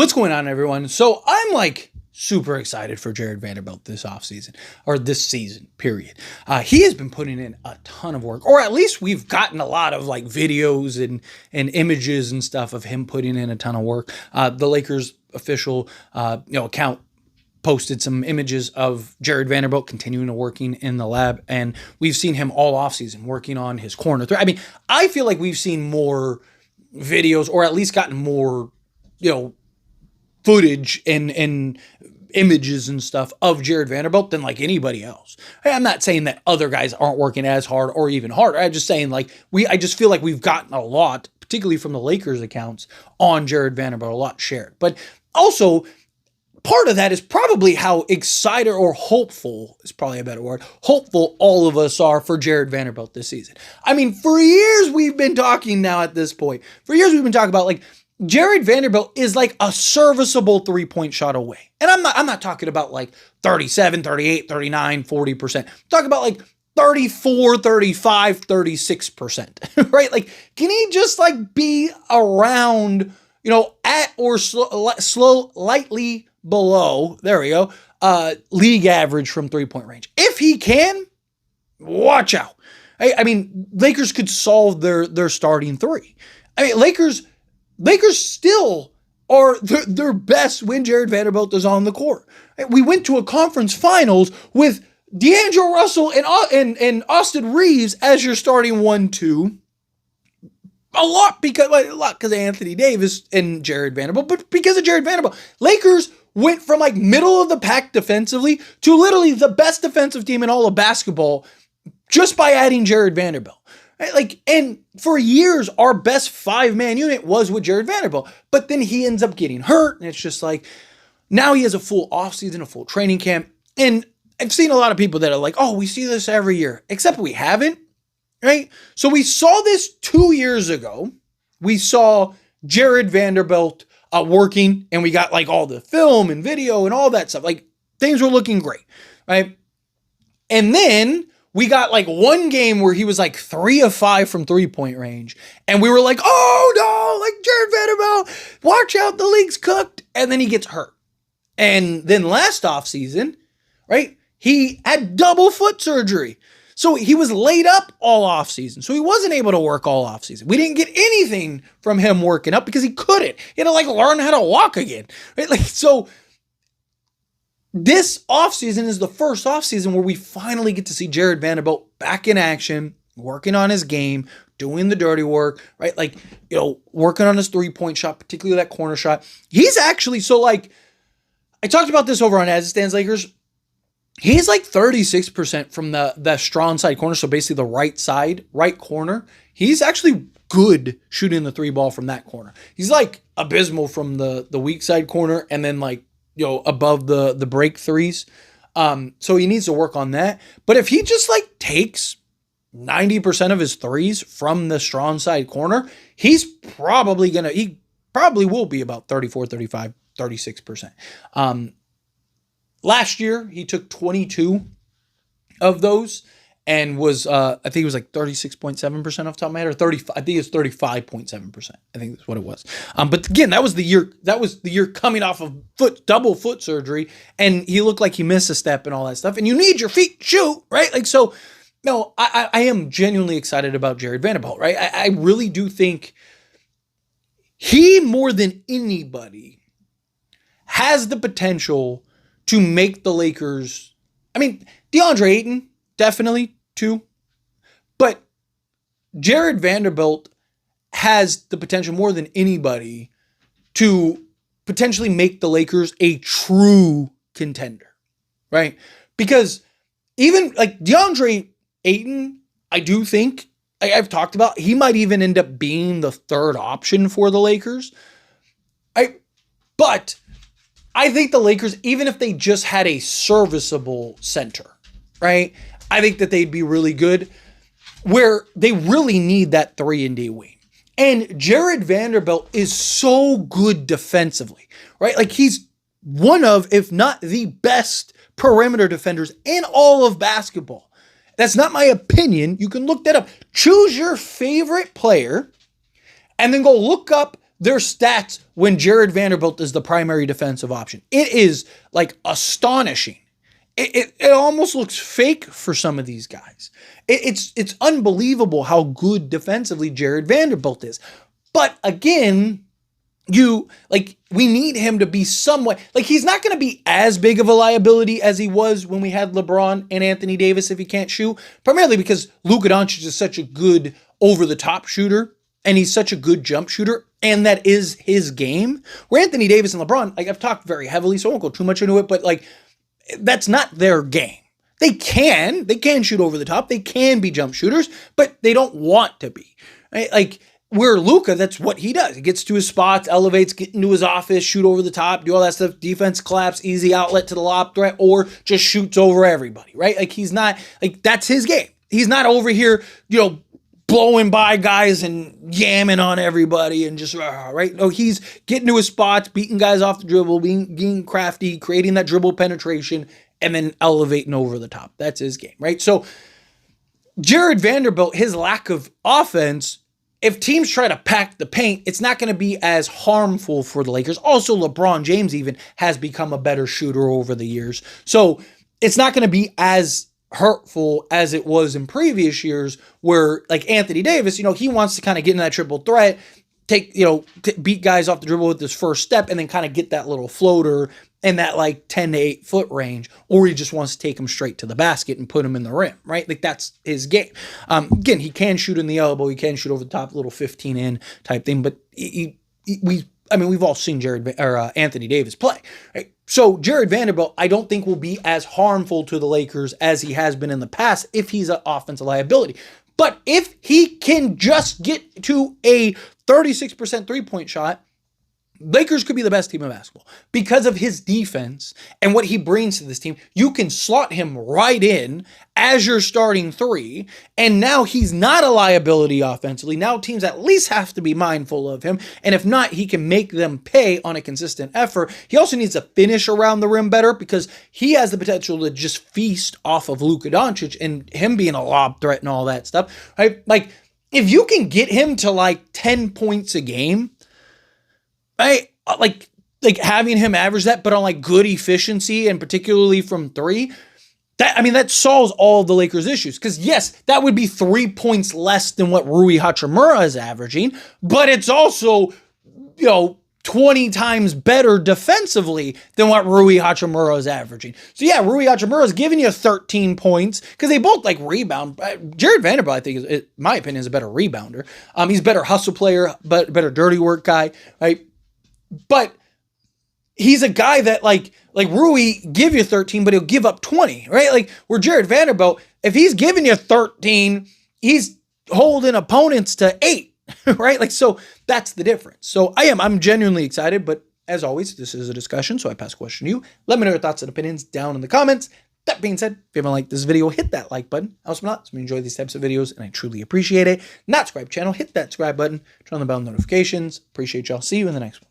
What's going on, everyone? So I'm like super excited for Jarred Vanderbilt this offseason, or this season, period. He has been putting in a ton of work, or at least we've gotten a lot of like videos and images and stuff of him putting in a ton of work. The Lakers official account posted some images of Jarred Vanderbilt continuing to working in the lab, and we've seen him all offseason working on his corner three. I mean, I feel like we've seen more videos, or at least gotten more, footage and images and stuff of Jarred Vanderbilt than like anybody else. I'm not saying that other guys aren't working as hard or even harder. I'm just saying I just feel like we've gotten a lot, particularly from the Lakers accounts, on Jarred Vanderbilt, a lot shared. But also, part of that is probably how excited or hopeful is probably a better word, hopeful all of us are for Jarred Vanderbilt this season. I mean, for years we've been talking now at this point. For years we've been talking about like Jarred Vanderbilt is like a serviceable three-point shot away. And I'm not talking about like 37, 38, 39, 40%. I'm talking about like 34, 35, 36%, right? Like, can he just like be around, at or slow, lightly below, there we go, league average from three-point range? If he can, watch out. I mean, Lakers could solve their starting three. I mean, Lakers still are their best when Jarred Vanderbilt is on the court. We went to a conference finals with D'Angelo Russell and Austin Reeves as your starting 1-2. A lot because of Anthony Davis and Jarred Vanderbilt, but because of Jarred Vanderbilt, Lakers went from like middle of the pack defensively to literally the best defensive team in all of basketball just by adding Jarred Vanderbilt. Right? And for years, our best 5-man unit was with Jarred Vanderbilt, but then he ends up getting hurt, and it's just like, now he has a full offseason, a full training camp, and I've seen a lot of people that are like, oh, we see this every year, except we haven't, right? So we saw this 2 years ago. We saw Jarred Vanderbilt working, and we got like all the film and video and all that stuff. Like, things were looking great, right? And then we got like one game where he was like 3 of 5 from three-point range. And we were like, oh no, like Jarred Vanderbilt, watch out, the league's cooked. And then he gets hurt. And then last offseason, right, he had double foot surgery. So he was laid up all offseason. So he wasn't able to work all offseason. We didn't get anything from him working up because he couldn't. He had to like learn how to walk again. Right? Like, so this offseason is the first offseason where we finally get to see Jarred Vanderbilt back in action, working on his game, doing the dirty work, right? Like, working on his three-point shot, particularly that corner shot. He's actually, so like, I talked about this over on As It Stands Lakers. He's like 36% from the strong side corner, so basically the right corner. He's actually good shooting the three ball from that corner. He's like abysmal from the weak side corner, and then like, above the break threes. So he needs to work on that. But if he just like takes 90% of his threes from the strong side corner, he probably will be about 34, 35, 36%. Last year, he took 22 of those and was, I think it was like 36.7% off the top of my head, or 35. I think it's 35.7%. I think that's what it was. But again, that was the year coming off of double foot surgery, and he looked like he missed a step and all that stuff. And you need your feet to shoot, right? Like, so, no, I am genuinely excited about Jarred Vanderbilt, right? I really do think he, more than anybody, has the potential to make the Lakers. I mean, DeAndre Ayton, definitely too. But Jarred Vanderbilt has the potential more than anybody to potentially make the Lakers a true contender, right? Because even like DeAndre Ayton, I do think, I've talked about, he might even end up being the third option for the Lakers. But I think the Lakers, even if they just had a serviceable center, right, I think that they'd be really good, where they really need that 3-and-D wing. And Jarred Vanderbilt is so good defensively, right? Like, he's one of, if not the best perimeter defenders in all of basketball. That's not my opinion. You can look that up. Choose your favorite player and then go look up their stats when Jarred Vanderbilt is the primary defensive option. It is like astonishing. It almost looks fake for some of these guys. It's unbelievable how good defensively Jarred Vanderbilt is. But again, we need him to be somewhat, like, he's not going to be as big of a liability as he was when we had LeBron and Anthony Davis if he can't shoot, primarily because Luka Doncic is such a good over-the-top shooter, and he's such a good jump shooter, and that is his game. Where Anthony Davis and LeBron, like, I've talked very heavily, so I won't go too much into it, but, like, that's not their game. They can shoot over the top, they can be jump shooters, but they don't want to be, right? Like, where Luka, that's what he does. He gets to his spots, elevates, get into his office, shoot over the top, do all that stuff, defense collapse, easy outlet to the lob threat, or just shoots over everybody, right? Like, he's not, like, that's his game. He's not over here, blowing by guys and yamming on everybody and just, right? No, he's getting to his spots, beating guys off the dribble, being crafty, creating that dribble penetration, and then elevating over the top. That's his game, right? So Jarred Vanderbilt, his lack of offense, if teams try to pack the paint, it's not going to be as harmful for the Lakers. Also, LeBron James even has become a better shooter over the years. So it's not going to be as hurtful as it was in previous years where, like, Anthony Davis, he wants to kind of get in that triple threat, beat guys off the dribble with his first step and then kind of get that little floater in that like 10 to 8 foot range, or he just wants to take him straight to the basket and put him in the rim, right? Like, that's his game. Again, he can shoot in the elbow, he can shoot over the top, little 15 in type thing, but we've all seen Anthony Davis play, right? So Jarred Vanderbilt, I don't think will be as harmful to the Lakers as he has been in the past if he's an offensive liability. But if he can just get to a 36% three-point shot, Lakers could be the best team in basketball because of his defense and what he brings to this team. You can slot him right in as your starting three, and now he's not a liability offensively. Now teams at least have to be mindful of him, and if not, he can make them pay on a consistent effort. He also needs to finish around the rim better because he has the potential to just feast off of Luka Doncic and him being a lob threat and all that stuff, right? Like, if you can get him to like 10 points a game, right? Like having him average that, but on like good efficiency and particularly from three, that solves all of the Lakers' issues. Because yes, that would be 3 points less than what Rui Hachimura is averaging, but it's also, 20 times better defensively than what Rui Hachimura is averaging. So yeah, Rui Hachimura is giving you 13 points because they both like rebound. Jarred Vanderbilt, I think, in my opinion, is a better rebounder. He's a better hustle player, but better dirty work guy, right? But he's a guy that like Rui give you 13, but he'll give up 20, right? Like, where Jarred Vanderbilt, if he's giving you 13, he's holding opponents to 8, right? Like, so that's the difference. So I'm genuinely excited, but as always, this is a discussion, so I pass the question to you. Let me know your thoughts and opinions down in the comments. That being said, if you haven't liked this video, hit that like button. Also, not, so we enjoy these types of videos, and I truly appreciate it. Not subscribe channel, hit that subscribe button, turn on the bell notifications. Appreciate y'all. See you in the next one.